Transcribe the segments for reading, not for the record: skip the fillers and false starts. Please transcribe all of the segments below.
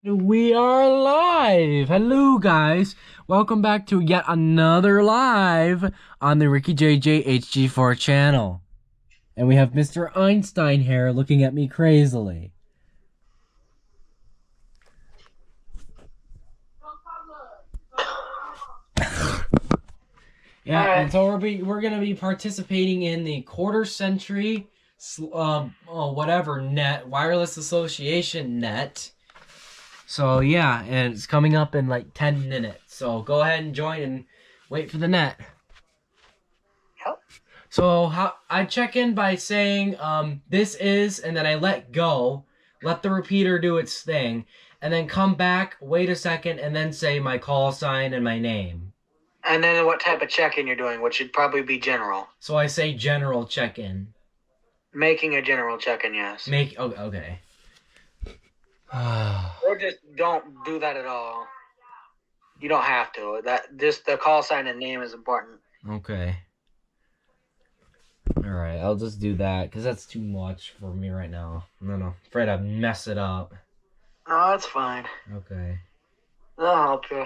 We are live. Hello, guys. Welcome back to yet another live on the Ricky JJ HG4 channel. And we have Mr. Einstein here looking at me crazily. Yeah, and so we're gonna be participating in the quarter century, whatever net wireless association net. So yeah, and it's coming up in like 10 minutes. So go ahead and join and wait for the net. Yep. So I check in by saying this is, and then I let go, let the repeater do its thing, and then come back, wait a second, and then say my call sign and my name. And then what type of check-in you're doing, which should probably be general. So I say general check-in. Making a general check-in, yes. Okay. Or just don't do that at all. You don't have to. Just the call sign and name is important. Okay. Alright, I'll just do that, because that's too much for me right now. I'm afraid I'd mess it up. No, that's fine. Okay. I'll help you.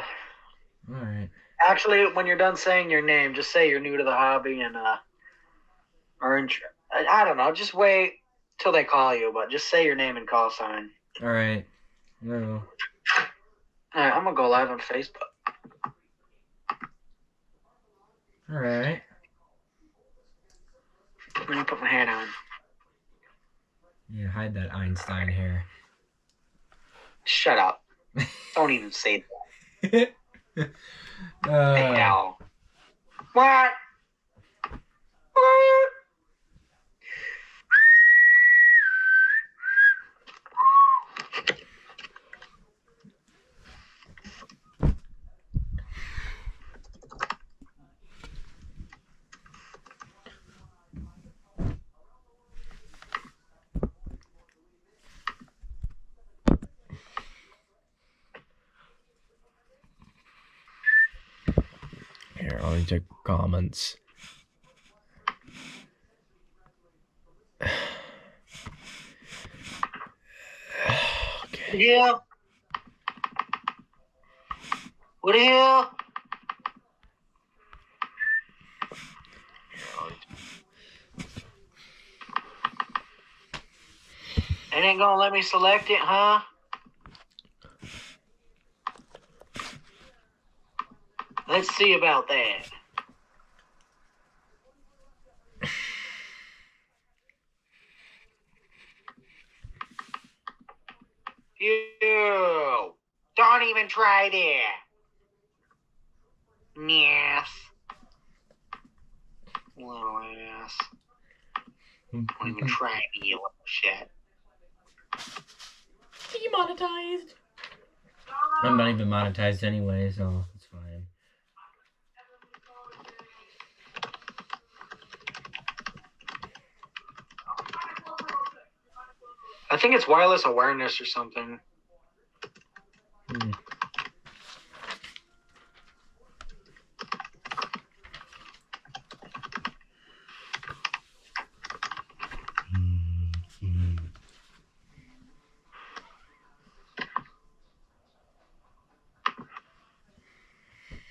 Alright. Actually, when you're done saying your name, just say you're new to the hobby and, I don't know, just wait till they call you, but just say your name and call sign. Alright. No. Alright, I'm gonna go live on Facebook. Alright. Let me put my hat on. Yeah, hide that Einstein hair. Shut up. Don't even say that. Hey, Al. What? Here, let me check comments. Okay. Yeah. What the hell? It ain't gonna let me select it, huh? Let's see about that. You don't even try that. Yes. Little ass. Don't even try me, you little shit. Demonetized. I'm not even monetized anyway, so it's fine. I think it's wireless awareness or something.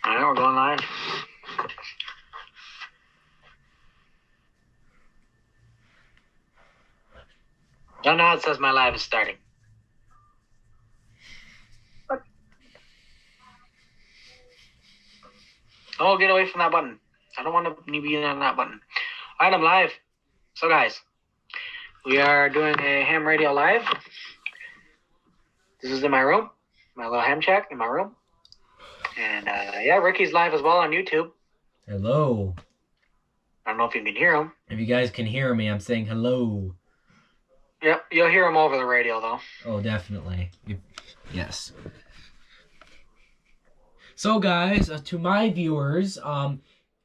Alright, we're going live. Oh, now it says my live is starting. Oh, get away from that button. I don't want to be on that button. Alright, I'm live. So, guys, we are doing a ham radio live. This is in my room. My little ham shack in my room. And, yeah, Ricky's live as well on YouTube. Hello. I don't know if you can hear him. If you guys can hear me, I'm saying hello. Yep, you'll hear him over the radio, though. Oh, definitely. Yes. So, guys, to my viewers,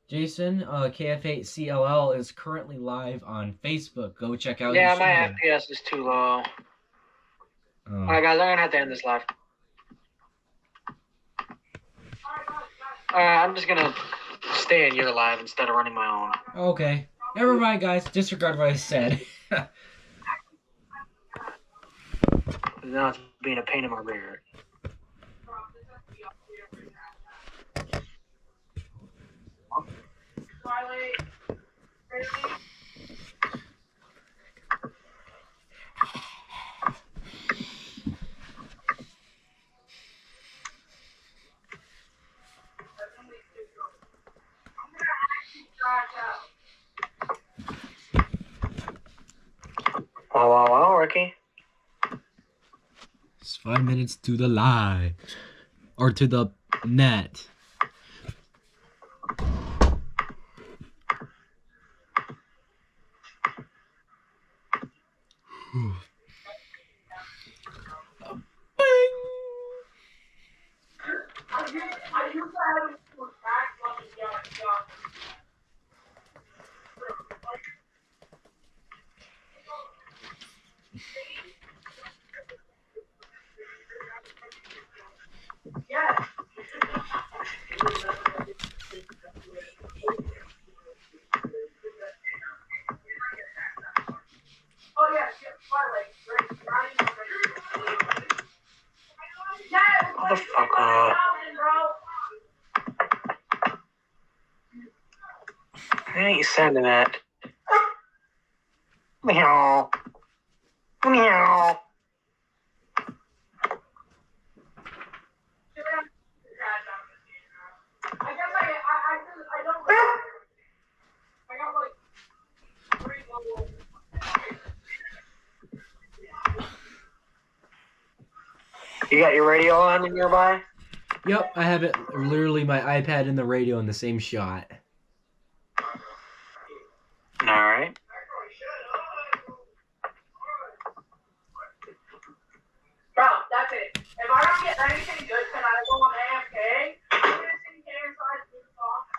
Jason, KF8CLL is currently live on Facebook. Go check out Yeah, his my stream. FPS is too low. Alright, guys, I'm going to have to end this live. Alright, I'm just going to stay in your live instead of running my own. Okay. Never mind, guys. Disregard what I said. Now it's being a pain in my rear. Wow, Ricky. It's 5 minutes to the live. Or to the net. Motherfucker. I ain't sending it. Meow. Meow. You got your radio on nearby? Yep, I have it literally my iPad and the radio in the same shot. Alright. Bro, that's it. If I don't get anything good tonight, I go on AFK. I'm gonna sing KF8CPP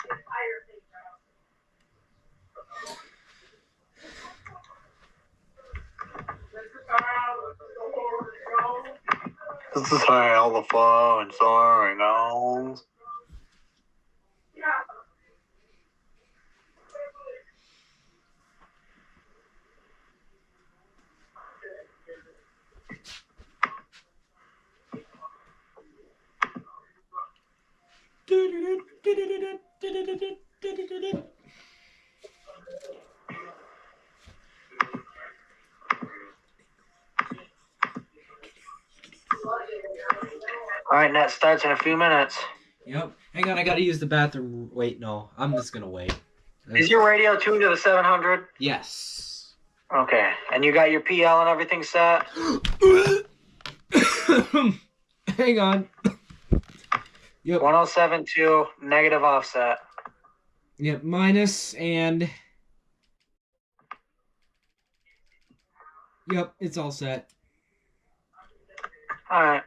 the entire thing, bro. This is how the phone sorry goes. Yeah. Alright, net starts in a few minutes. Yep. Hang on, I gotta use the bathroom. Wait, no. I'm just gonna wait. Is your radio tuned to the 700? Yes. Okay. And you got your PL and everything set? Hang on. Yep. 1072, negative offset. Yep, minus and... Yep, it's all set. Alright.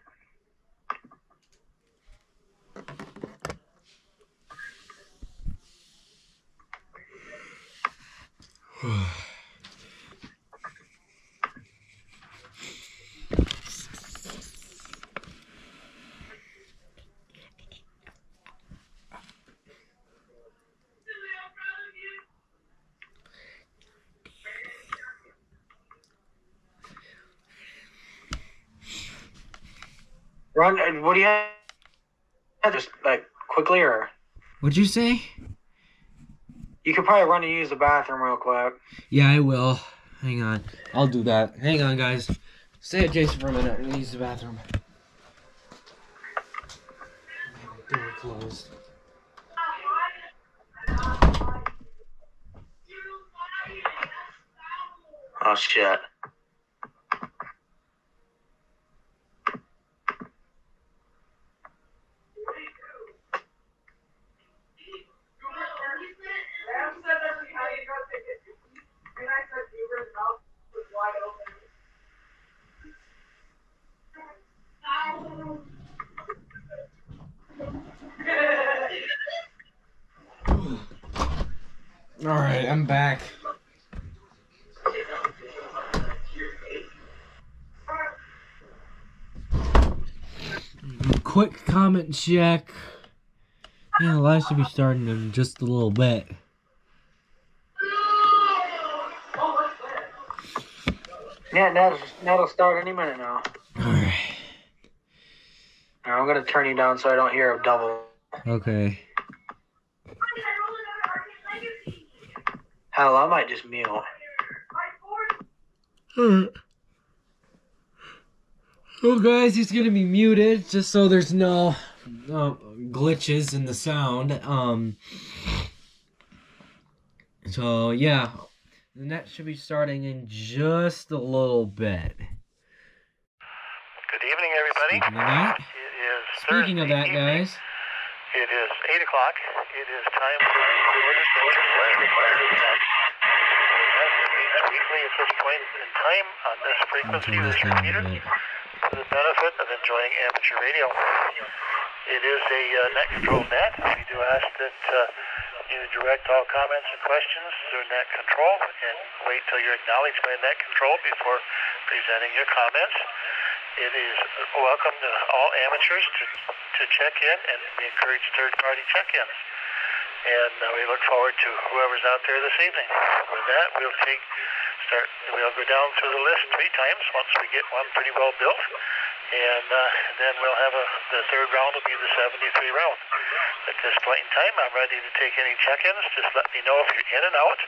Run, what do you have? Just, like, quickly, or? What'd you say? You could probably run and use the bathroom real quick. Yeah, I will. Hang on. I'll do that. Hang on, guys. Stay adjacent for a minute. I'm gonna use the bathroom. Door closed. Oh, shit. Alright, I'm back. Quick comment check. Yeah, the live should be starting in just a little bit. Yeah, that'll start any minute now. Alright. I'm gonna turn you down so I don't hear a double. Okay. Hell, I might just mute. Well, guys, he's gonna be muted just so there's no glitches in the sound. So yeah, the net should be starting in just a little bit. Good evening, everybody. Speaking of that, guys. It is 8 o'clock. It is time for the quarter century. Weekly at this point in time on this frequency, this repeater, for the benefit of enjoying amateur radio. It is a net control net. We do ask that you direct all comments and questions through net control and wait till you're acknowledged by net control before presenting your comments. It is welcome to all amateurs to check in, and we encourage third-party check-ins. And we look forward to whoever's out there this evening. With that, we'll go down through the list 3 times once we get one pretty well built. And then we'll have the third round will be the 73 round. At this point in time, I'm ready to take any check-ins. Just let me know if you're in and out.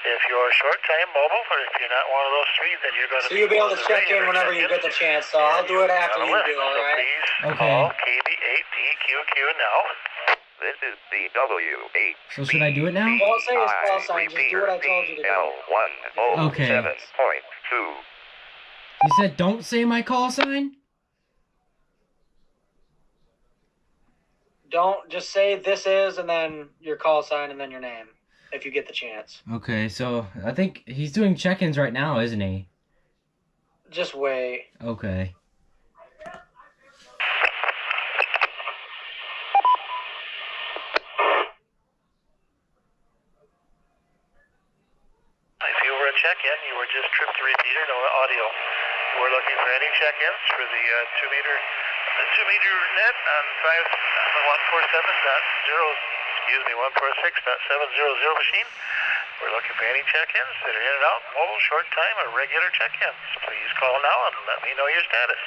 If you're short-time mobile, or if you're not one of those 3, then you're going to So you'll be able to check in whenever you get the chance, so I'll do it after you do, all right? Please call KB8DQQ now. This is the W8. So should I do it now? Don't say his call sign, just do what I told you to do. Okay. 7.2. You said don't say my call sign? Don't, just say this is, and then your call sign, and then your name, if you get the chance. Okay, so I think he's doing check-ins right now, isn't he? Just wait. Okay. Check-in, you were just tripped to repeater, no audio. We're looking for any check-ins for the 2-meter net on 146.700 machine. We're looking for any check-ins that are in and out, mobile, short time, or regular check-ins. Please call now and let me know your status.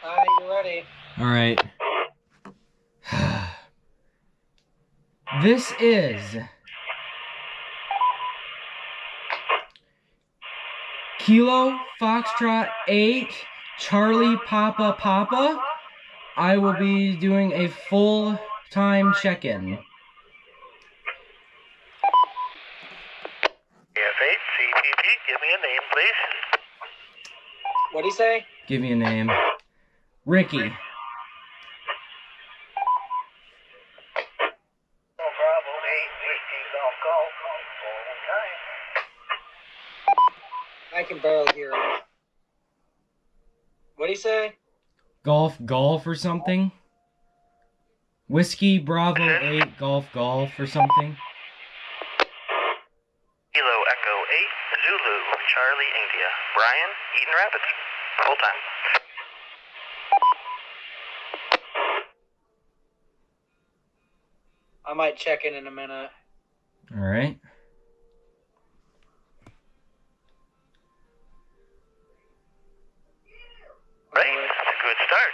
All right, you ready? All right. This is Kilo Foxtrot 8 Charlie Papa Papa. I will be doing a full-time check-in. KF8CPP, give me a name, please. What'd he say? Give me a name. Ricky. I can barely hear him. What'd he say? Golf or something? Whiskey Bravo 8 Golf or something? Kilo Echo 8 Zulu Charlie India. Brian, Eaton Rapids. Full time. I might check in a minute. All right. Right, that's a good start.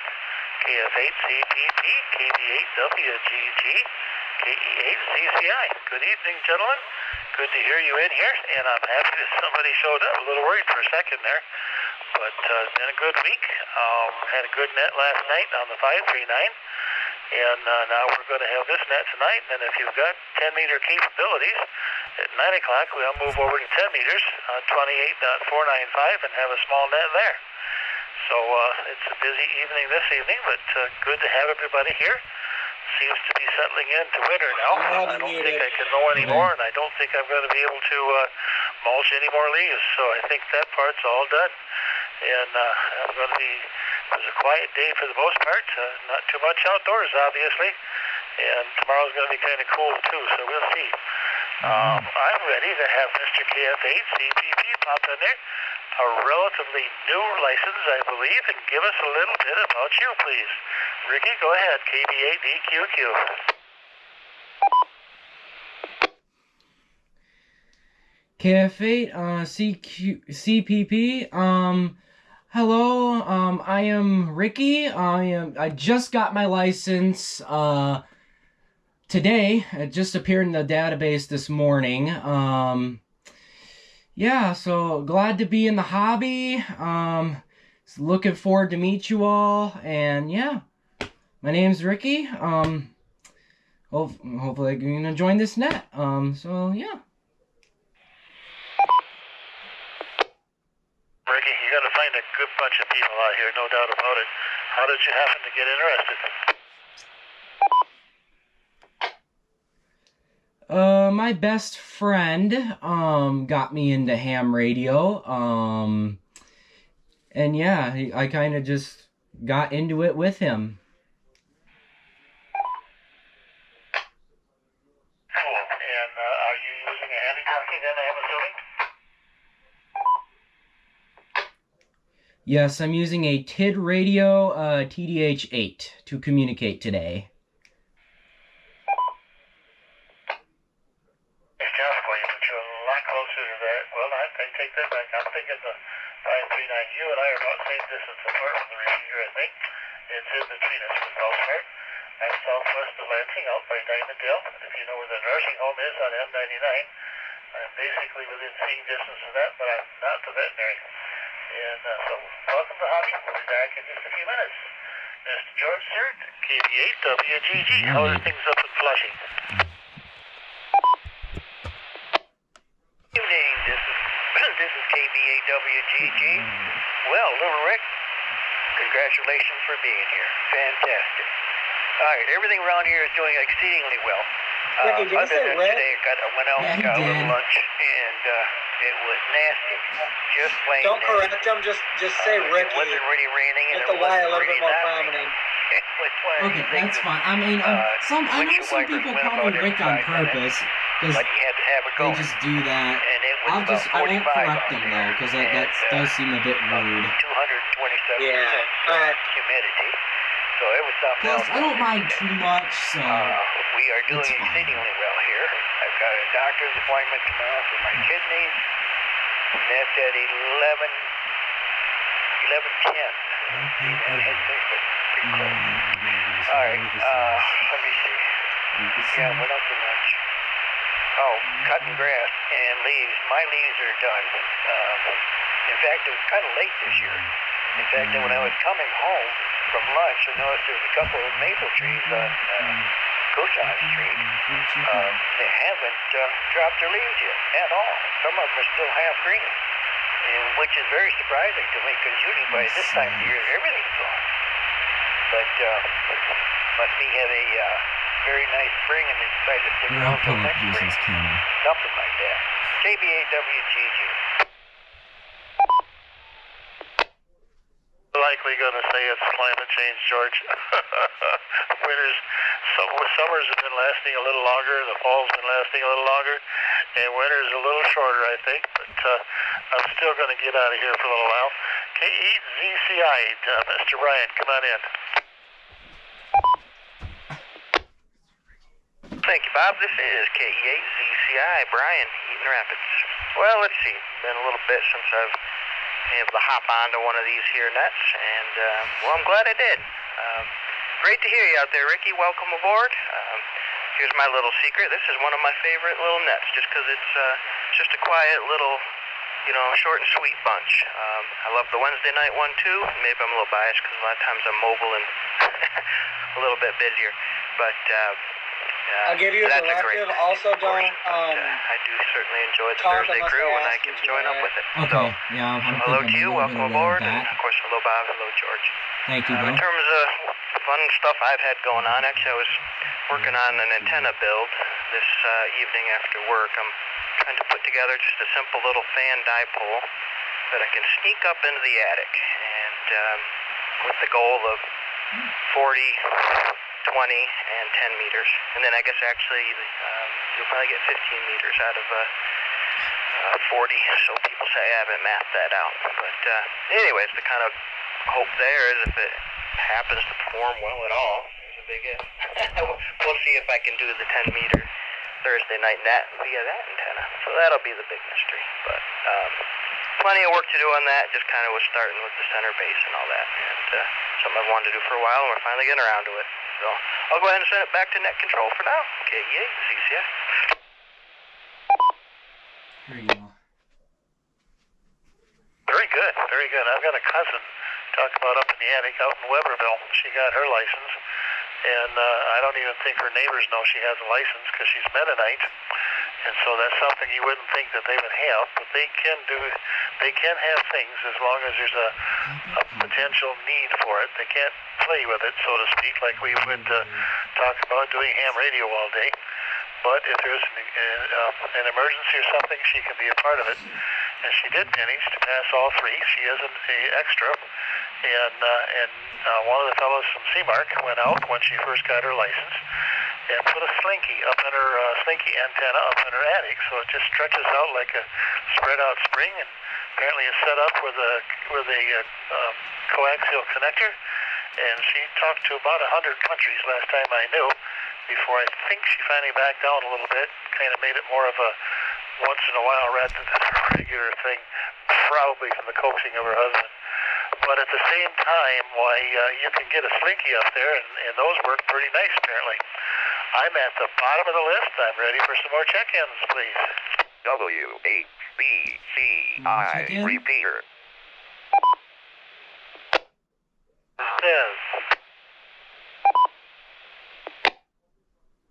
KF8CPP, KB8WGG, KE8CCI. Good evening, gentlemen. Good to hear you in here, and I'm happy that somebody showed up. A little worried for a second there, but it's been a good week. Had a good net last night on the 539, and now we're going to have this net tonight. And if you've got 10-meter capabilities, at 9 o'clock we'll move over to 10 meters on 28.495 and have a small net there. So it's a busy evening this evening, but good to have everybody here. Seems to be settling into winter now. I don't think I can mow anymore, and I don't think I'm going to be able to mulch any more leaves. So I think that part's all done. And I'm going to be, it was a quiet day for the most part. Not too much outdoors, obviously. And tomorrow's going to be kind of cool, too, so we'll see. I'm ready to have Mr. KF8CPP pop in there. A relatively new license, I believe, and give us a little bit about you, please. Ricky, go ahead, KB8DQQ. KF8 CPP. Hello, I am Ricky. I just got my license today. It just appeared in the database this morning. Yeah, so glad to be in the hobby. Looking forward to meet you all, and yeah, my name's Ricky. Hopefully you're gonna join this net. So yeah. Ricky, you're going to find a good bunch of people out here, no doubt about it. How did you happen to get interested? My best friend, got me into ham radio, and yeah, I kind of just got into it with him. Cool. And are you using a handy jockey then, I'm assuming? Yes, I'm using a TID radio, TDH8 to communicate today. Exactly, but you're a lot closer to that. Well, I take that back. I'm thinking the 539. You and I are about the same distance apart from the receiver, I think. It's in between us with Elsewhere. I'm southwest of Lansing, out by Diamondale. If you know where the nursing home is on M99, I'm basically within seeing distance of that, but I'm not the veterinary. And so, welcome to Hobby. We'll be back in just a few minutes. Mr. George Stewart, KF8CPP. How are things up in Flushing? Evening, this is KF8CPP. Well, little Rick, congratulations for being here. Fantastic. All right, everything around here is doing exceedingly well. Ricky, did you say Rick? Today, I went out and got a little lunch, and it was nasty. Just plain Don't nasty. correct him, just say Ricky. It wasn't really raining, and Make it the Y a wasn't little bit really more not prominent. raining. It was one of Okay, these things that's that, fine. I mean, I know some people call me Rick on purpose, because but you had to have it they going. just do that. And it was I won't 45 correct out them there. though, because that does seem a bit rude. 227% Yeah, alright. humidity. So it was something Plus, else. I don't mind too much, so We are doing it's fine. exceedingly well here. I've got a doctor's appointment tomorrow for my kidneys. And that's at 11:10. Pretty close. All right, let me see. Yeah, went up to lunch. Oh, cutting grass and leaves. My leaves are done. In fact, it was kind of late this year. In fact, when I was coming home from lunch, I noticed there was a couple of maple trees on Cochon Street. They haven't dropped their leaves yet at all. Some of them are still half green, and which is very surprising to me because usually by this time of year everything's gone. But must be had a very nice spring and they decided to stick around until next spring. Something like that. KF8CPP. Likely going to say it's climate change, George. Summers have been lasting a little longer, the fall's been lasting a little longer, and winter's a little shorter, I think. But I'm still going to get out of here for a little while. K8ZCI, Mr. Ryan, come on in. Thank you, Bob. This is K8ZCI, Brian, Eaton Rapids. Well, let's see. Been a little bit since I've been able to hop onto one of these here nets, and well, I'm glad I did. Great to hear you out there, Ricky. Welcome aboard. Here's my little secret. This is one of my favorite little nets, just because it's just a quiet little, short and sweet bunch. I love the Wednesday night one too. Maybe I'm a little biased because a lot of times I'm mobile and a little bit busier, but. I'll give you a directive. Also, don't I do certainly enjoy the talk Thursday unless crew they when I ask can you to, join up alright? with it. okay, So, yeah, I'm hello to thinking you, a little welcome bit aware aboard, of and that. of course, hello Bob, hello George. Thank you, In Bill. terms of fun stuff I've had going on, actually I was working on an antenna build this evening after work. I'm trying to put together just a simple little fan dipole that I can sneak up into the attic, and with the goal of 40, 20, and 10 meters. And then I guess actually you'll probably get 15 meters out of 40, so people say I haven't mapped that out. But anyways, the kind of hope there is if it happens to perform well at all, there's a big if. We'll see if I can do the 10-meter Thursday night net via that antenna. antenna. So that'll be the big mystery. But plenty of work to do on that. Just kind of was starting with the center base and all that. And something I've wanted to do for a while, and we're finally getting around to it. So I'll go ahead and send it back to net control for now. KE8CCI. There you go. Very good, very good. I've got a cousin talk about up in the attic out in Weberville. She got her license, and I don't even think her neighbors know she has a license because she's Mennonite, and so that's something you wouldn't think that they would have, but they can have things as long as there's a potential need for it. They can't play with it, so to speak, like we would talk about doing ham radio all day. But if there's an emergency or something, she can be a part of it. And she did manage to pass all three. She is an extra. And one of the fellows from Seamark went out when she first got her license and put a slinky up in her slinky antenna up in her attic. So it just stretches out like a spread out spring. And apparently it's set up with a coaxial connector. And she talked to about 100 countries last time I knew, before I think she finally backed down a little bit, kind of made it more of a once in a while rather than a regular thing, probably from the coaxing of her husband. But at the same time, why, you can get a slinky up there, and those work pretty nice, apparently. I'm at the bottom of the list. I'm ready for some more check-ins, please. KF8CPP repeater. Says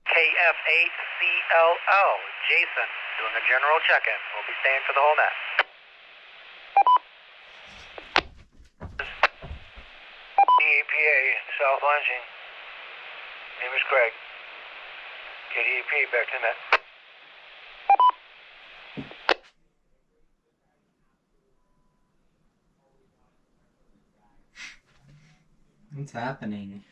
KF8CLL, Jason, doing a general check-in. We'll be staying for the whole net. EPA, South Lansing. Name is Craig. KDEP, back to net. What's happening?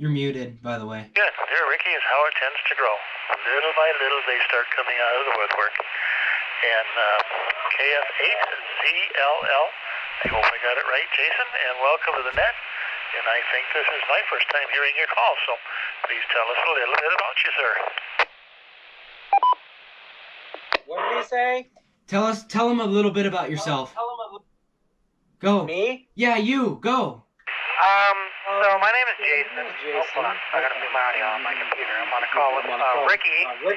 You're muted, by the way. Good. There, Ricky, is how it tends to grow. Little by little, they start coming out of the woodwork. And KF8ZLL, I hope I got it right, Jason, and welcome to the net. And I think this is my first time hearing your call, so please tell us a little bit about you, sir. What did he say? Tell him a little bit about yourself. Go. Me? Yeah, you. Go. So my name is Jason. Hold on. I gotta put my audio on my computer. I'm on a call with Ricky, who is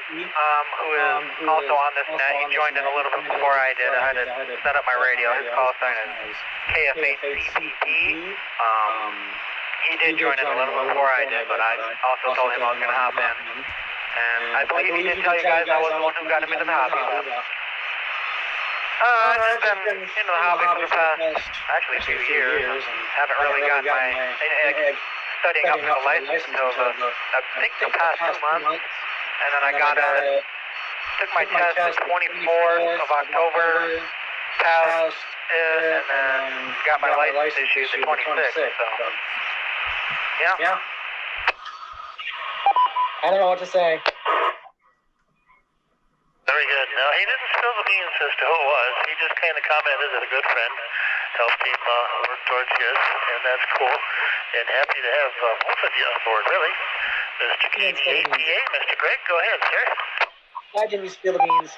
also on this net. He joined in a little bit before I did. I had to set up my radio. His call sign is KF8CPP. He did join in a little bit before I did, but I also told him I was gonna hop in. And I believe he did tell you guys I was the one who got him into the hobby. I've just been into the hobby for the past, actually, a few years, and haven't really gotten my studying up for the license until I think the past 2 months, and then I took my test the 24th of October, passed it, and then got my license issued the 26th, so, yeah. I don't know what to say. Very good. Now, he didn't spill the beans as to who it was. He just kind of commented that a good friend helped him work towards his, and that's cool. And happy to have both of you on board, really. Mr. KD8PA, Mr. Greg, go ahead, sir. Why didn't you spill the beans?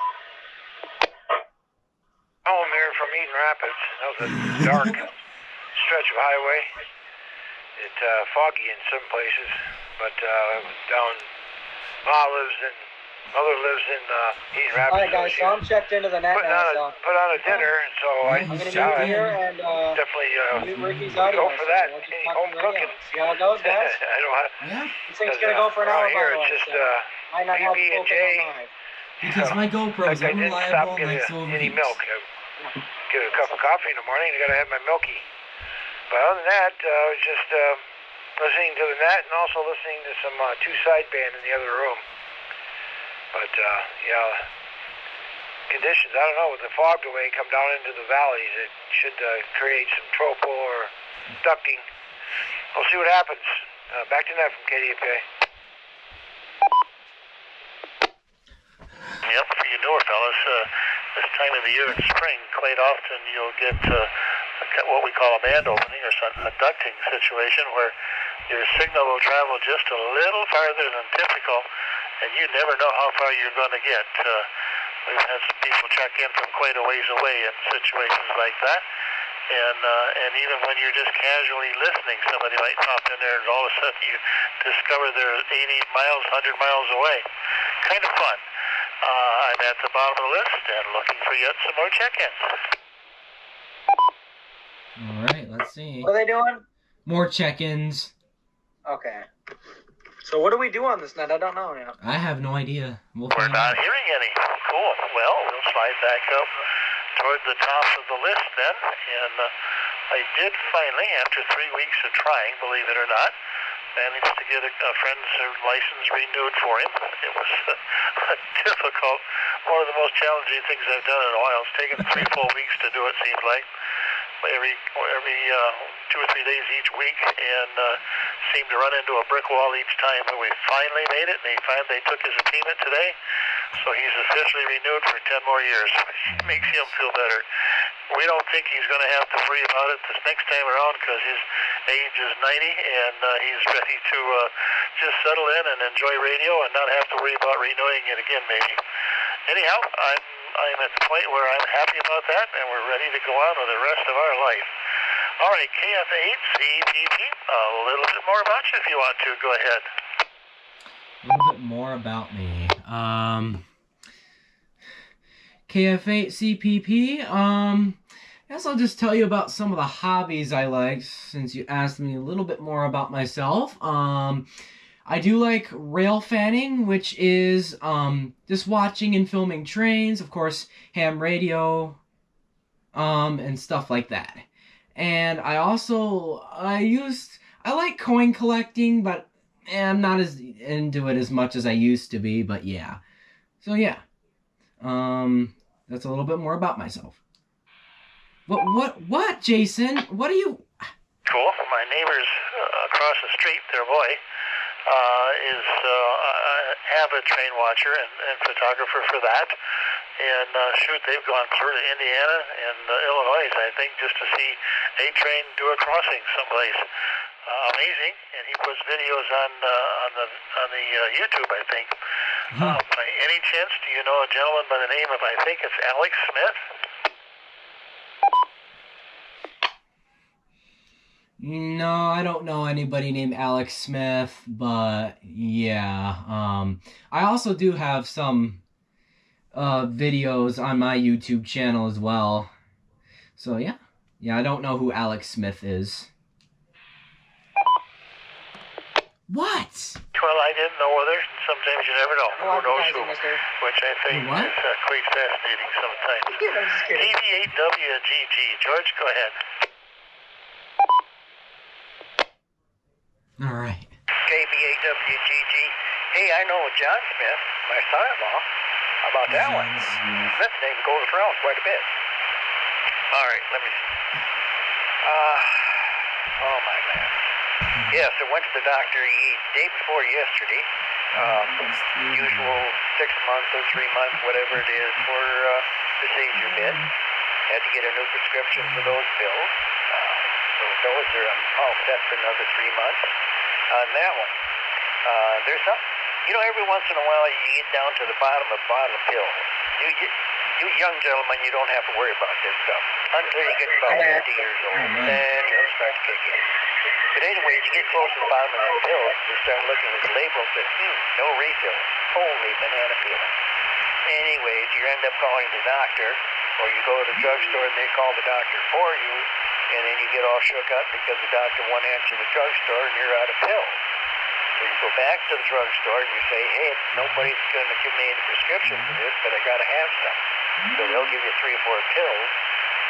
Home here from Eden Rapids. That was a dark stretch of highway. It's foggy in some places, but down, Mother lives in Eden Rapids. Alright guys, so I'm checked into the net now, put on a dinner, and so I'm going to be here and definitely mute Ricky's audio. go for that. Any home cooking. See how it goes, guys? I don't have. Yeah. This thing's going to go for an hour, by Here the way. it's just might not have PB and full J. thing on live. Because my GoPro's I didn't stop unreliable and likes to getting any overheat. milk. I get a cup of coffee in the morning. I got to have my milky. But other than that, I was just listening to the net and also listening to some two sideband in the other room. But conditions, I don't know, with the fog delay come down into the valleys, it should create some tropo or ducting. We'll see what happens. Back to net from KDFA. Yep, for you newer fellas, this time of the year in spring, quite often you'll get what we call a band opening or a ducting situation where your signal will travel just a little farther than typical, and you never know how far you're going to get. We've had some people check in from quite a ways away in situations like that. And even when you're just casually listening, somebody might pop in there and all of a sudden you discover they're 80 miles, 100 miles away. Kind of fun. I'm at the bottom of the list and looking for yet some more check-ins. All right, let's see. What are they doing? More check-ins. Okay. So what do we do on this net? I don't know yet. I have no idea. We're not hearing any. Cool. Well, we'll slide back up toward the top of the list then. And I did finally, after 3 weeks of trying, believe it or not, managed to get a friend's license renewed for him. It was a difficult, one of the most challenging things I've done in a while. It's taken 3 full weeks to do it, seems like. Every 2 or 3 days each week, and seemed to run into a brick wall each time. But we finally made it, and they took his payment today, so he's officially renewed for 10 more years, which makes him feel better. We don't think he's going to have to worry about it this next time around because his age is 90, and he's ready to just settle in and enjoy radio and not have to worry about renewing it again, maybe. Anyhow, I'm at the point where I'm happy about that, and we're ready to go on with the rest of our life. All right, KF8CPP, a little bit more about you if you want to. Go ahead. A little bit more about me. KF8CPP, I guess I'll just tell you about some of the hobbies I like, since you asked me a little bit more about myself. I do like rail fanning, which is just watching and filming trains, of course, ham radio, and stuff like that. And I also, I like coin collecting, but I'm not as into it as much as I used to be, but yeah. So yeah, that's a little bit more about myself. What, Jason? What are you... Cool. My neighbors across the street, their boy, is a avid train watcher and photographer for that. And shoot, they've gone clear to Indiana and Illinois, I think, just to see a train do a crossing someplace. Amazing, and he puts videos on the YouTube, I think. By any chance, do you know a gentleman by the name of, I think it's Alex Smith? No, I don't know anybody named Alex Smith, but yeah. I also do have some videos on my YouTube channel as well. So yeah. Yeah, I don't know who Alex Smith is. What? Well, I didn't know whether. Sometimes you never know. Who knows who? Which I think is quite fascinating sometimes. KV8WGG. George, go ahead. All right. KV8WGG. Hey, I know John Smith, my son-in-law, about that one. Smith's name goes around quite a bit. All right, let me see. Oh, my man. Yes, I went to the doctor day before yesterday. Usual 6 months or 3 months, whatever it is, for the seizure bit. Had to get a new prescription for those pills. So those are all set for another 3 months on that one. There's some, every once in a while you get down to the bottom of a bottle of pills. You young gentlemen, you don't have to worry about this stuff until you get about 50 years old. Then you'll start to kick in. But anyway, as you get close to the bottom of that pill, you start looking at the label and say, no refill. Holy banana peel. Anyways, you end up calling the doctor, or you go to the drugstore and they call the doctor for you, and then you get all shook up because the doctor won't answer the drugstore and you're out of pills. So you go back to the drugstore and you say, hey, nobody's going to give me any prescription for this, but I got to have some. So they'll give you 3 or 4 pills,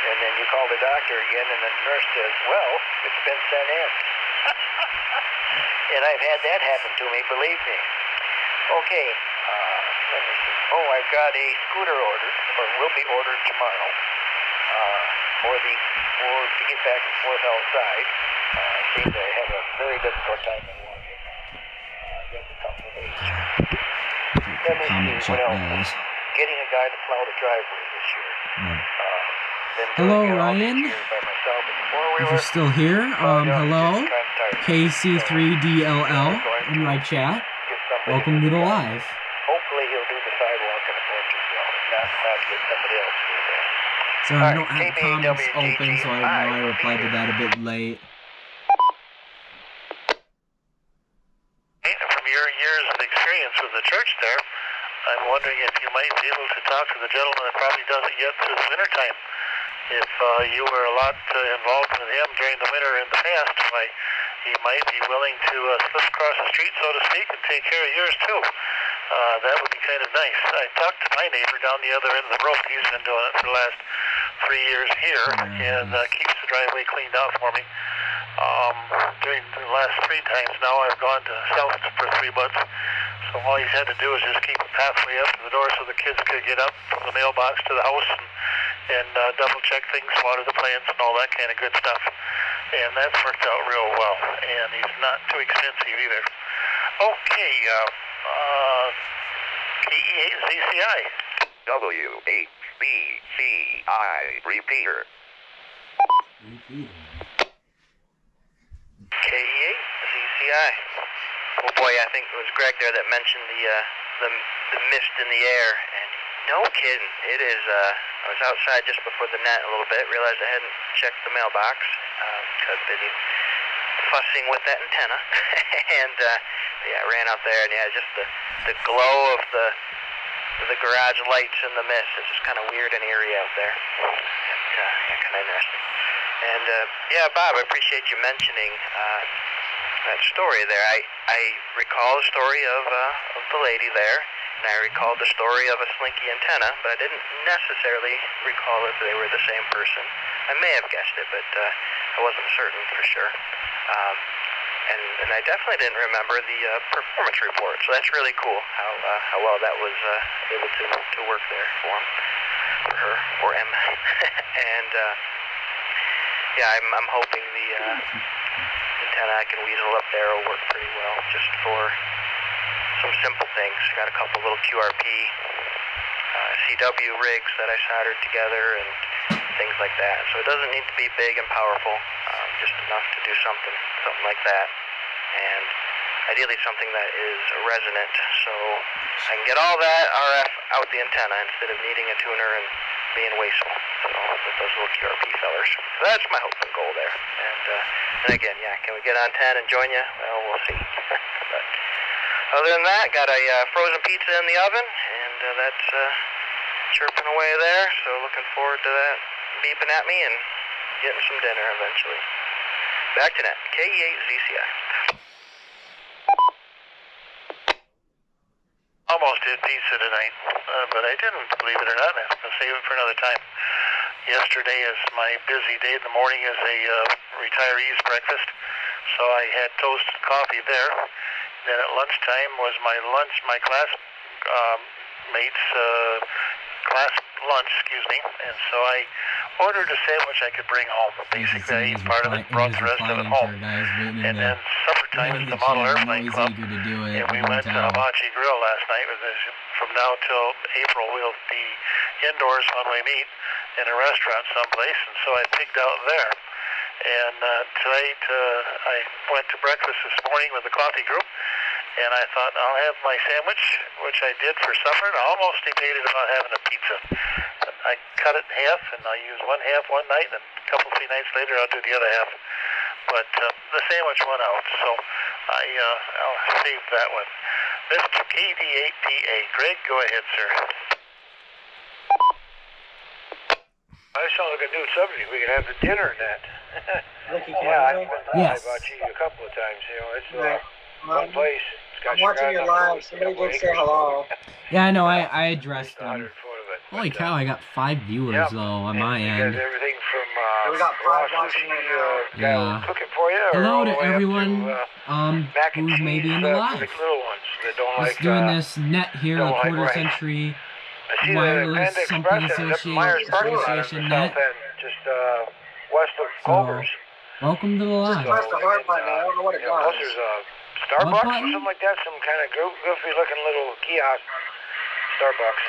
and then you call the doctor again, and the nurse says, well, it's been sent in. And I've had that happen to me, believe me. Okay, let me see. Oh, I've got a scooter ordered, or will be ordered tomorrow, to get back and forth outside. Seems I have a very difficult time in walking. Just a couple of days. Let me see what else. Getting a guy to plow the driveway this year. Hello, Ryan. If you're still here, hello. KC3DLL in my chat. Welcome to the live. So I don't have comments open, so I replied to that a bit late. From your years of experience with the church there, I'm wondering if you might be able to talk to the gentleman that probably does it yet through the wintertime. If you were a lot involved with him during the winter in the past, why, he might be willing to slip across the street, so to speak, and take care of yours too. That would be kind of nice. I talked to my neighbor down the other end of the road. He's been doing it for the last 3 years here, and keeps the driveway cleaned out for me. During the last 3 times now, I've gone to South for 3 months. So all he's had to do is just keep a pathway up to the door so the kids could get up from the mailbox to the house and double check things, water the plants, and all that kind of good stuff. And that's worked out real well. And he's not too expensive either. Okay, KE8CPP. W8CPP repeater. KE8CPP. Oh boy, I think it was Greg there that mentioned the mist in the air, and no kidding, it is. I was outside just before the net a little bit. Realized I hadn't checked the mailbox because busy fussing with that antenna, and I ran out there, and just the glow of the garage lights in the mist. It's just kind of weird and eerie out there. And kind of interesting. And Bob, I appreciate you mentioning that story there. I recall the story of the lady there, and I recall the story of a slinky antenna, but I didn't necessarily recall if they were the same person. I may have guessed it, but I wasn't certain for sure. And I definitely didn't remember the performance report, so that's really cool how well that was able to work there for him, for her, or him. And I'm hoping the antenna I can weasel up there will work pretty well, just for some simple things. I got a couple little QRP CW rigs that I soldered together and things like that. So it doesn't need to be big and powerful, just enough to do something like that. And ideally something that is resonant, so I can get all that RF out the antenna instead of needing a tuner and being wasteful. So with those little QRP fellers. So that's my hope and goal there. And again, can we get on 10 and join you? Well, we'll see. But other than that, got a frozen pizza in the oven, and that's chirping away there. So looking forward to that beeping at me and getting some dinner eventually. Back to net. KE8CPP. Almost did pizza tonight, but I didn't, believe it or not. I'm going to save it for another time. Yesterday is my busy day. The morning is a retiree's breakfast, so I had toast and coffee there. Then at lunchtime was my class mates' class lunch, and so I ordered a sandwich I could bring home. Basically, I ate part of it, brought the rest of it home. And then supper time is the Model Airplane Club, and we went to Hibachi Grill last night. From now till April, we'll be indoors when we meet in a restaurant someplace, and so I picked out there. And tonight, I went to breakfast this morning with the coffee group, and I thought, I'll have my sandwich, which I did for supper, and I almost debated about having a pizza. I cut it in half, and I'll use one half one night, and a 3 nights later, I'll do the other half. But the sandwich went out, so I'll save that one. Mr. KD8PA, Greg, go ahead, sir. I sound like a new subject. We can have the dinner and that. I've been Yes. Hibachi a couple of times. It's one place. It's got I'm watching your live. Somebody did say hello. Yeah, I know. I addressed them. 100 foot of it. Holy cow! I got 5 viewers though on my end. You got everything from we got 5 watching right now. Yeah. Cooking for you. Hello all to the way up everyone mac and who's maybe cheese, in the for live. the little ones that don't Just like. doing this net here, don't the like quarter rice. century I see wireless the something Panda Express and Myers Parking lot on association the south net. end, just west of So, Culver's. welcome to the live. Press the heart button. I don't know what it Plus does. there's a Starbucks or button? something like that, some kind of goofy looking little kiosk. Starbucks.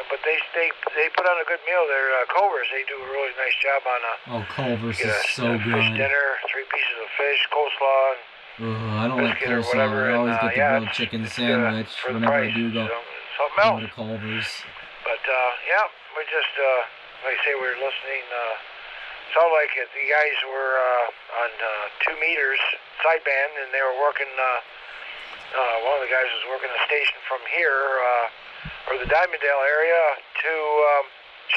But they put on a good meal there. Culver's, they do a really nice job on Oh, Culver's get is a so fish good. dinner, 3 pieces of fish, coleslaw, and I don't like biscuit or coleslaw. whatever. I always and, get the grilled chicken it's, sandwich for the whenever I price. do go Something else. to Culver's. But yeah, we just like I say, we were listening. Sounded like the guys were on 2 meters sideband, and they were working. One of the guys was working a station from here, or the Diamonddale area to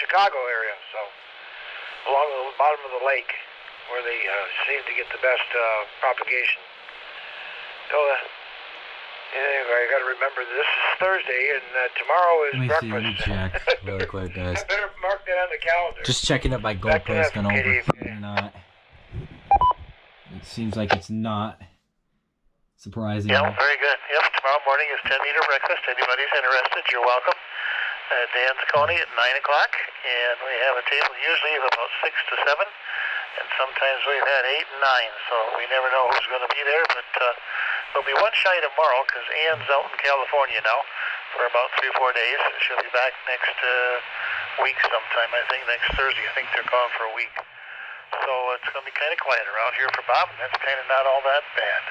Chicago area, so along the bottom of the lake, where they seem to get the best propagation. So anyway, I got to remember this is Thursday, and tomorrow is breakfast. Let me check really quick, guys. I better mark that on the calendar. Just checking if my GoPro is gonna overheat or not. It seems like it's not. Surprising. Yeah, very good. Yep, tomorrow morning is 10-meter breakfast. Anybody's interested, you're welcome. Dan's Coney at 9 o'clock, and we have a table usually of about 6 to 7, and sometimes we've had 8 and 9, so we never know who's going to be there, but there'll be one shy tomorrow because Ann's out in California now for about 3 or 4 days. She'll be back next week sometime, I think, next Thursday. I think they're gone for a week. So it's going to be kind of quiet around here for Bob, and that's kind of not all that bad.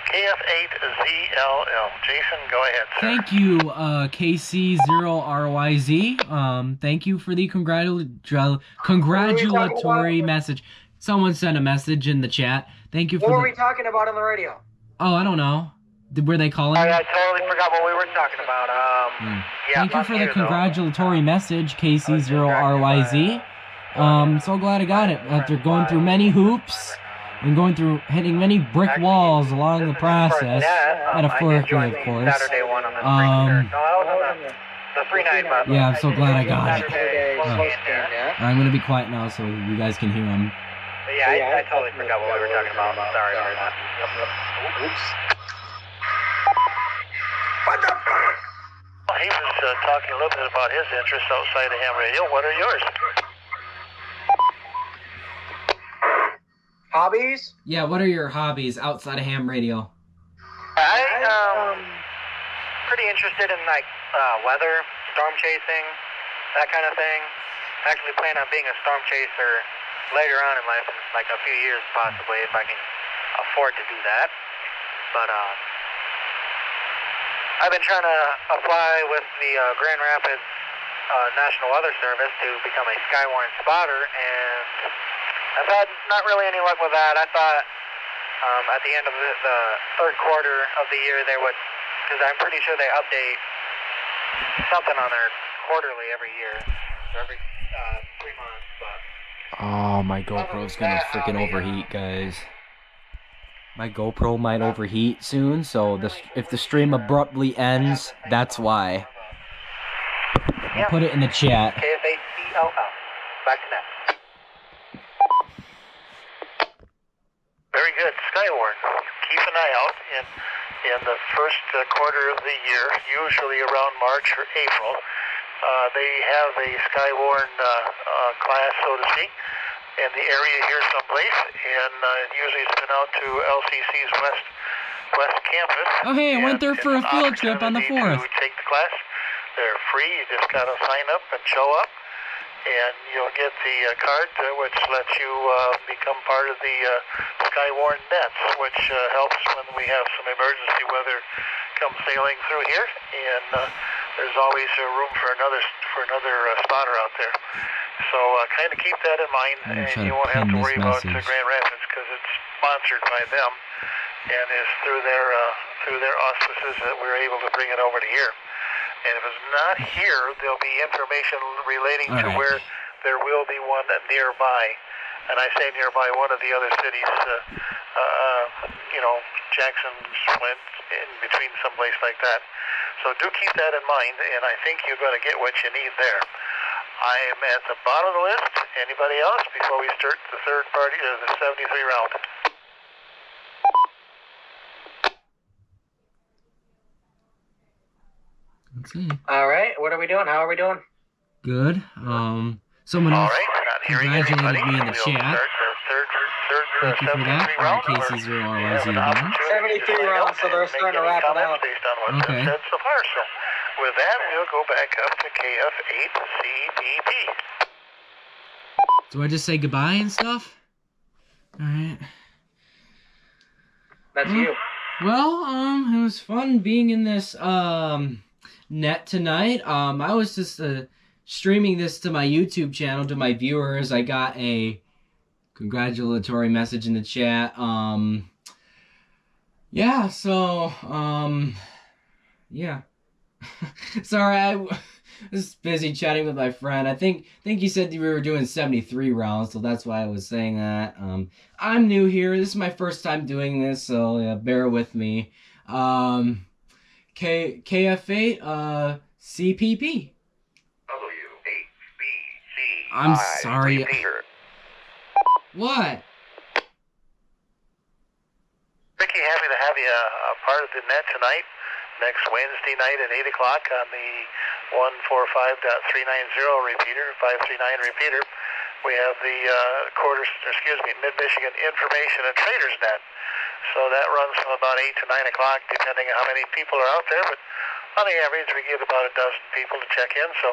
KF8ZLL. Jason, go ahead, sir. Thank you, KC0RYZ. Thank you for the congratulatory message. Someone sent a message in the chat. Thank you for What were we talking about on the radio? Oh, I don't know. Were they calling? I totally forgot what we were talking about. Yeah, Thank you for the congratulatory message, KC0RYZ. So glad I got it. After going through many hoops and hitting many brick walls along the process, metaphorically, of course. Saturday one on the the 3-9. Yeah, I'm so glad I got it. I'm gonna be quiet now so you guys can hear him. Yeah, I totally forgot what we were talking about. Sorry for that. Oops. Well, he was talking a little bit about his interests outside of ham radio. What are yours? Hobbies? Yeah, what are your hobbies outside of ham radio? I'm pretty interested in like weather, storm chasing, that kind of thing. Actually plan on being a storm chaser later on in life, in like a few years possibly, if I can afford to do that. But I've been trying to apply with the Grand Rapids National Weather Service to become a Skywarn spotter, and I've had not really any luck with that. I thought at the end of the third quarter of the year they would, because I'm pretty sure they update something on their quarterly every year, or every 3 months. But Oh, my GoPro's gonna freaking overheat, guys. My GoPro might overheat soon, so if the stream abruptly ends, that's why. I'll put it in the chat. KF8CLL. Back to that. Very good. Skywarn. Keep an eye out in the first quarter of the year, usually around March or April. They have a Skywarn class, so to speak, in the area here someplace, and usually it's been out to LCC's West Campus. Oh, hey, I went there for a field trip on the 4th. To take the class. They're free. You just got to sign up and show up, and you'll get the card which lets you become part of the Skywarn nets, which helps when we have some emergency weather come sailing through here, and there's always room for another spotter out there. So kind of keep that in mind, and you won't have to worry about Grand Rapids because it's sponsored by them, and is through their auspices that we're able to bring it over to here. And if it's not here, there'll be information relating to where there will be one nearby. And I say nearby, one of the other cities, Jackson, Flint, in between someplace like that. So do keep that in mind, and I think you're going to get what you need there. I am at the bottom of the list. Anybody else before we start the third party, or the 73 round? Let's see. All right, what are we doing? How are we doing? Good. Someone else congratulated me in the chat. Thank you for that. Alright, KC0RYZ again. 73 rounds, so they're starting to wrap it out. Okay. So far, so with that, we'll go back up to KF8CPP. Do I just say goodbye and stuff? Alright. That's you. Well, it was fun being in this net tonight. I was just streaming this to my YouTube channel to my viewers. I got a congratulatory message in the chat. Yeah, so, yeah. Sorry, I was busy chatting with my friend. I think you said we were doing 73 rounds, so that's why I was saying that. I'm new here. This is my first time doing this, so yeah, bear with me. KF8 CPP. W8BC. I'm sorry. Repeater. What? Ricky, happy to have you part of the net tonight. Next Wednesday night at 8 o'clock on the 145.390 repeater, 539 repeater. We have the Mid-Michigan Information and Traders Net. So that runs from about 8 to 9 o'clock, depending on how many people are out there. But on the average, we get about a dozen people to check in. So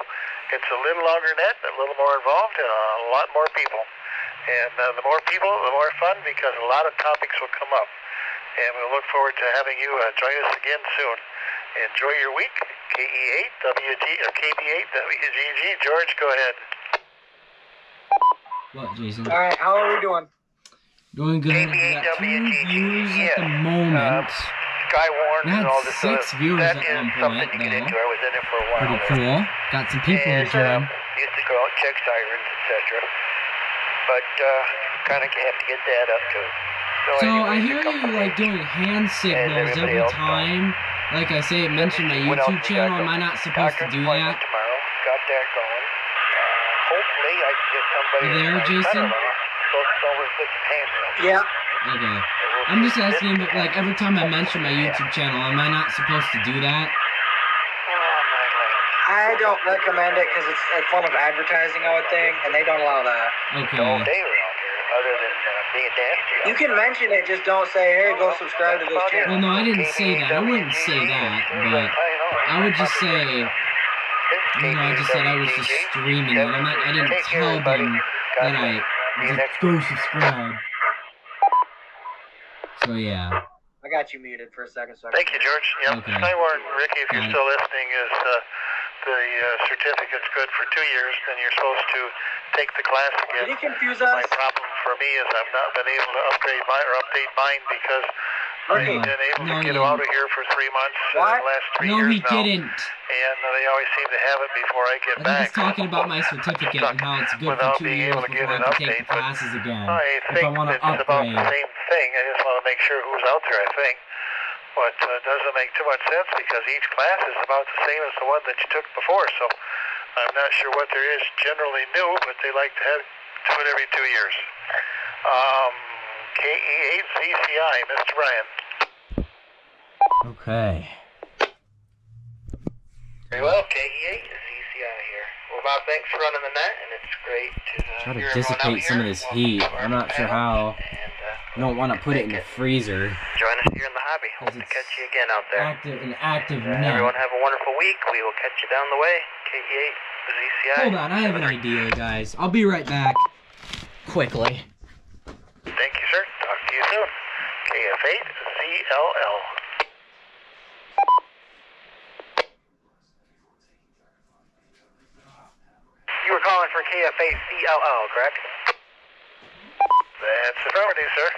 it's a little longer net, a little more involved, and a lot more people. And the more people, the more fun, because a lot of topics will come up. And we'll look forward to having you join us again soon. Enjoy your week. KE8WG or KB8WGG. George, go ahead. What, Jason? All right, how are we doing? Doing good. We got 2 viewers at the moment. Sky Warren We and had all this 6 viewers that at is one something point, to get into. though. I was in it for a while. Pretty there. cool. Got some people to And join. used to go out and check sirens, etc. But kind of have to get that up too. So anyway, I it's hear a couple you like doing hand signals everybody every else time. Like I say, mention my What else YouTube we channel. got Am I not supposed to Doctor's do appointment that? tomorrow. Got that going. Hopefully I can get somebody. You there, my Jason? son-in-law flips over and puts his handrail. Yeah. Okay. I'm just asking, but like every time I mention my YouTube channel, am I not supposed to do that? I don't recommend it because it's a form of advertising, I would think, and they don't allow that. Okay. All day around here, other than being nasty. You can mention it, just don't say, hey, go subscribe to this channel. Well, no, I didn't say that. I wouldn't say that, but I would just say, I just said I was just streaming it. I didn't tell them that I just go subscribe. So yeah. I got you muted for a second. So Thank you, George. Yep. Okay. Skywarn, Ricky, if you're Got it. still listening, is the certificate's good for 2 years, then you're supposed to take the class Did again. he confuse My us? problem for me is I've not been able to upgrade update mine because Ricky. I've been able No, to he get out of here for 3 months What? in the last 3 No, years he now. didn't. And they always seem to have it before I get I think back. he's talking about my certificate and how it's good for Without 2 being years able to get before I an can take update, the classes again. I If I think want to it's about upgrade. the same thing. I just want to make sure who's out there, I think. But it doesn't make too much sense because each class is about the same as the one that you took before. So I'm not sure what there is generally new, but they like to have do it every 2 years. KE8CCI, Mr. Bryan. Okay. Very well, KE8CCI here. Well, Bob, thanks for running the net, and it's great to Try to hear everyone out dissipate some of here. this Welcome heat. to our I'm not sure panel, how. And, I don't want to put it in the freezer. join us here in the hobby. Hope to It's catch you again out there. An active Everyone net. have a wonderful week. We will catch you down the way. KE8CCI. Hold on, I have an idea, guys. I'll be right back. Quickly. Thank you, sir. Talk to you soon. KF8CLL. You were calling for KF8CLL, correct? That's affirmative, sir.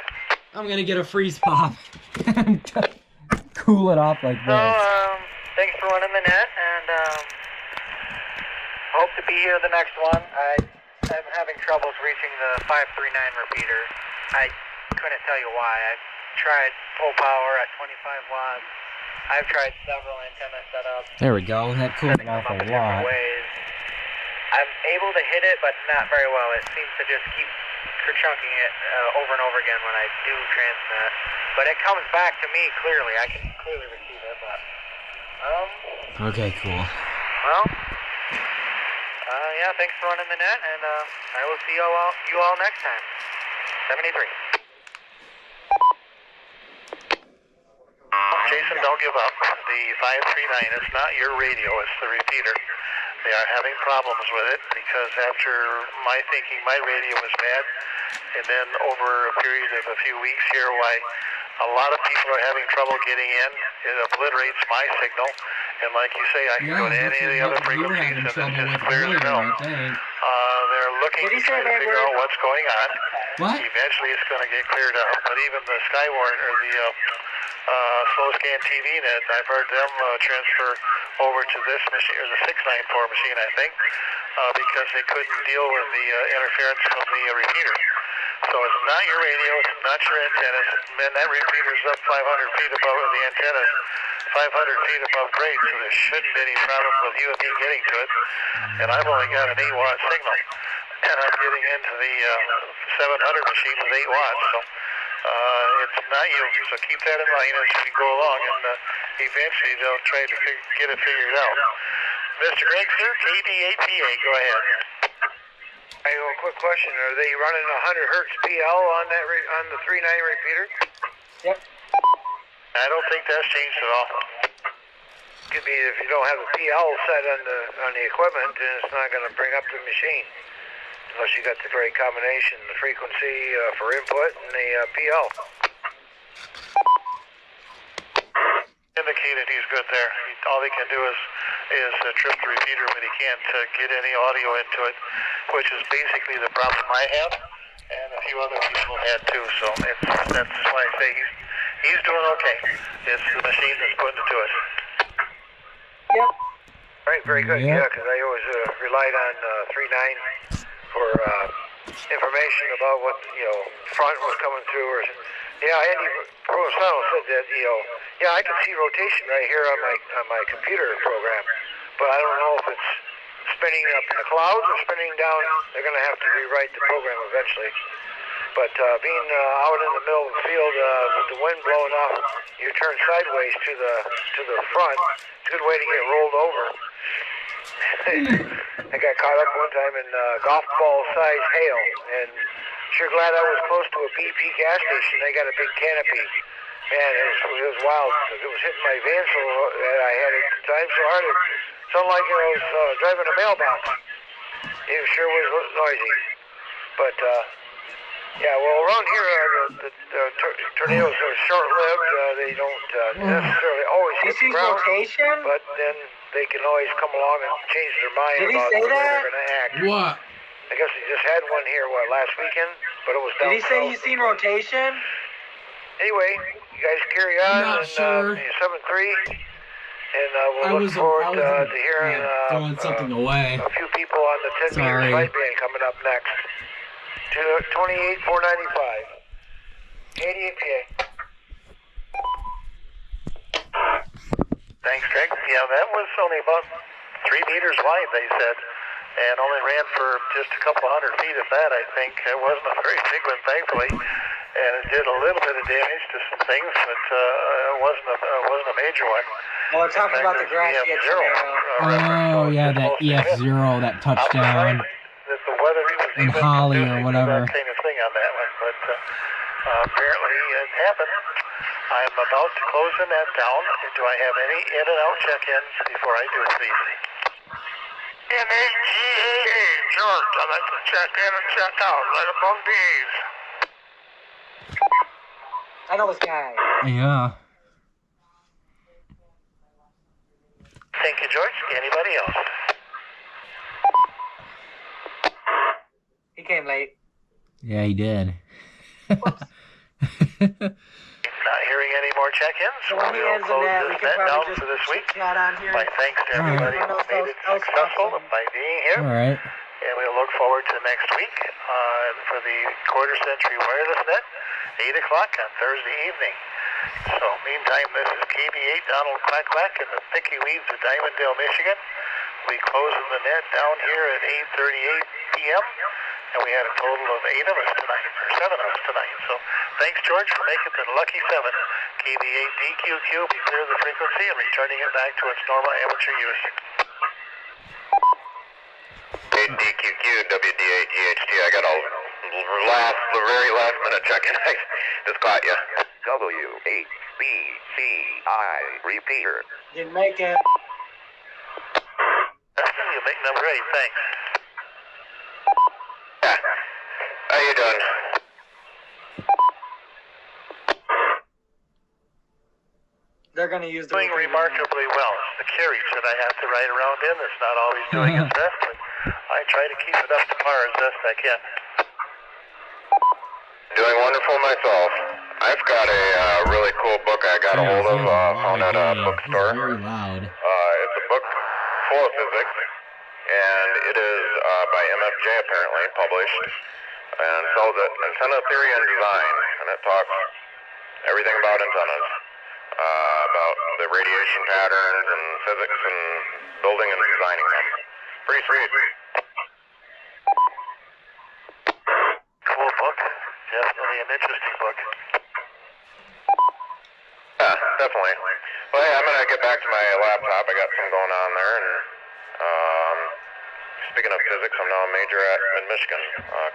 I'm gonna get a freeze pop. Cool it off like So, this. thanks for running the net, and hope to be here the next one. I'm having troubles reaching the 539 repeater. I couldn't tell you why. I've tried full power at 25 watts. I've tried several antenna setups. There we go. That cooled it off a lot. Ways. I'm able to hit it, but not very well. It seems to just keep chunking it over and over again when I do transmit. But it comes back to me clearly. I can clearly receive it, but Okay, cool. well, yeah, thanks for running the net, and I will see you all next time. 73. Jason, don't give up. The 539 is not your radio, it's the repeater. They are having problems with it because after my thinking my radio was bad, and then over a period of a few weeks here, why a lot of people are having trouble getting in. It obliterates my signal, And like you say, I can go to any of the other frequencies and it just clears the bell. They're looking to try to figure out what's going on. What? Eventually it's going to get cleared up. But even the Skywarn or the slow scan TV net, I've heard them transfer over to this machine, or the 694 machine, I think, because they couldn't deal with the interference from the repeater. So it's not your radio, it's not your antennas. Man, that repeater's up 500 feet above the antennas, 500 feet above grade, so there shouldn't be any problem with you and me getting to it. And I've only got an 8-watt signal, and I'm getting into the 700 machine with 8 watts. So it's not you, so keep that in mind as we go along, and eventually they'll try to get it figured out. Mr. Greg, sir, KD8PA, go ahead. I have a quick question. Are they running 100 hertz PL on that on the 3.9 repeater? Yep. I don't think that's changed at all. Could be if you don't have the PL set on the equipment, then it's not going to bring up the machine unless you got the right combination, the frequency for input and the PL. Indicated he's good there. All he can do is trip the repeater, but he can't get any audio into it, which is basically the problem I have, and a few other people had too. So that's why I say he's doing okay. It's the machine that's putting it to us. Yep. Right, very good. Yeah, because I always relied on 3.9 for information about what front was coming through. Or Andy Provenzano said that I can see rotation right here on my computer program, but I don't know if it's spinning up in the clouds or spinning down. They're going to have to rewrite the program eventually. But being out in the middle of the field with the wind blowing off, you turn sideways to the front. It's a good way to get rolled over. I got caught up one time in golf ball size hail, and sure glad I was close to a BP gas station. They got a big canopy. Man, it was wild because it was hitting my van so I had it at the time so hard. It sounded like I was driving a mailbox. It sure was noisy. But well, around here the tornadoes are short-lived. They don't necessarily always hit the ground, rotation? but then they can always come along and change their mind Did he about say the way that? they're going to act. What? I guess he just had one here, last weekend, but it was down Did he say south. you seen rotation? Anyway, you guys carry on. I'm not sure. 7-3, and we'll look forward to hearing throwing something away. a few people on the 10-meter Sorry. sideband coming up next. 28,495. 88 PA. Thanks, Greg. Yeah, that was only about 3 meters wide, they said, and only ran for just a couple hundred feet, if that, I think. It wasn't a very big one, thankfully, and it did a little bit of damage to some things, but it wasn't a major one. Well, talking about the grass EF0 tornado. Oh, yeah, that EF0, that touchdown. That the weather was In even Holly or conducive to whatever. that kind of thing on that one, but apparently it happened. I'm about to close the net down. Do I have any in and out check-ins before I do, please? NAGAA, George, I'd like to check in and check out right among these. I know this guy. Yeah. Thank you, George. Anybody else? He came late. Yeah, he did. Not hearing any more check-ins. So when he We'll ends in close that, we this can net down probably for this just week. chat on here. My thanks to All right. everybody who made it successful by being here. All right. And we'll look forward to next week for the Quarter Century Wireless Net, 8 o'clock on Thursday evening. So, meantime, this is KB8 Donald Quack Quack in the thicky weeds of Diamonddale, Michigan. We closing the net down here at 8:38 p.m. And we had a total of 7 of us tonight. So, thanks, George, for making the lucky 7. KB8 DQQ, we clear the frequency and returning it back to its normal amateur use. 8 DQQ, WD8 GHT. I got a very last minute check-in. I just caught you. W8CPI repeater. Didn't make it. You make number 8, thanks. Yeah. How you doing? The they're gonna use the Doing remarkably well. It's the carriage that I have to ride around in that's not always doing its best, but I try to keep it up to par as best I can. Doing wonderful myself. I've got a really cool book I got a hold of, found at a bookstore. Very loud. It's a book full of physics, and it is by MFJ apparently, published, and sells it, Antenna Theory and Design, and it talks everything about antennas, about the radiation patterns and physics and building and designing them. Pretty sweet. Cool book. Definitely an interesting book. Yeah, definitely. Well, hey, I'm gonna get back to my laptop. I got some going on there, and speaking of physics, I'm now a major at Mid-Michigan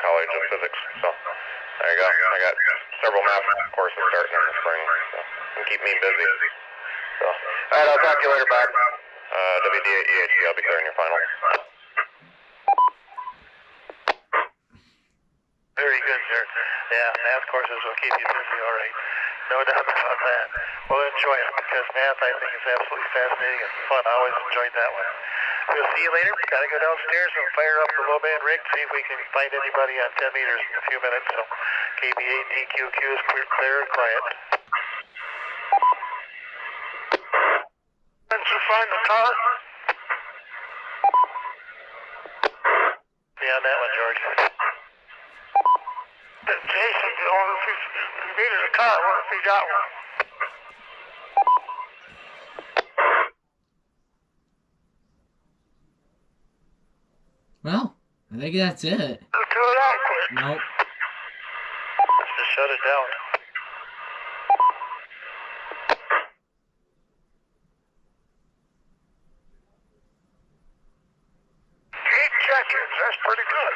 College of Physics. So there you go. I got several math courses starting in the spring, so can keep me busy. So, all right, I'll talk to you later, Bob. WD8EHD, I'll be clearing your final. Very good, sir. Yeah, math courses will keep you busy, all right. No doubt about that. Well, enjoy it, because math, I think, is absolutely fascinating and fun. I always enjoyed that one. We'll see you later. Got to go downstairs and fire up the low band rig, see if we can find anybody on 10 meters in a few minutes. So, KB8DQQ is clear and quiet. Did you find the car? Yeah, on that one, George. Jason, he needed a car. What if he got one? Well, I think that's it. Let's do it out quick. Nope. Let's just shut it down. 8 seconds. That's pretty good.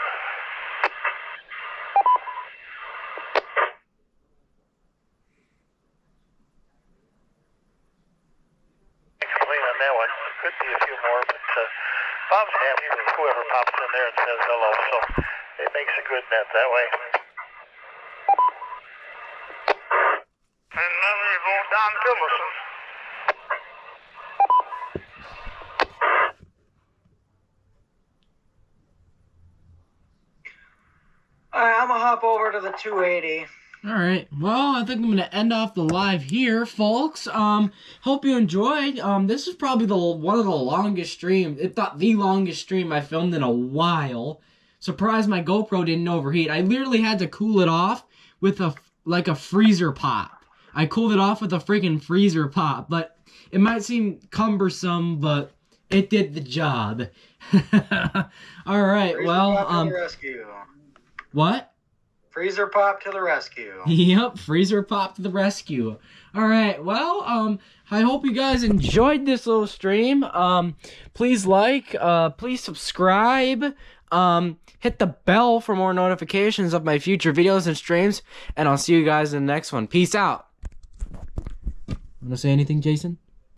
Complain on that one. Could be a few more, but Bob's happy with whoever pops in there and says hello, so it makes a good net that way. And then we go down Tillerson. Alright, I'm gonna hop over to the 280. All right. Well, I think I'm gonna end off the live here, folks. Hope you enjoyed. This is probably one of the longest streams, if not the longest stream I filmed in a while. Surprised my GoPro didn't overheat. I literally had to cool it off with a freezer pop. I cooled it off with a freaking freezer pop, but it might seem cumbersome, but it did the job. All right. Freezer well, pop to the rescue. What? Freezer pop to the rescue. Yep, freezer pop to the rescue. All right, well, I hope you guys enjoyed this little stream. Please like, please subscribe, hit the bell for more notifications of my future videos and streams, and I'll see you guys in the next one. Peace out. Want to say anything, Jason?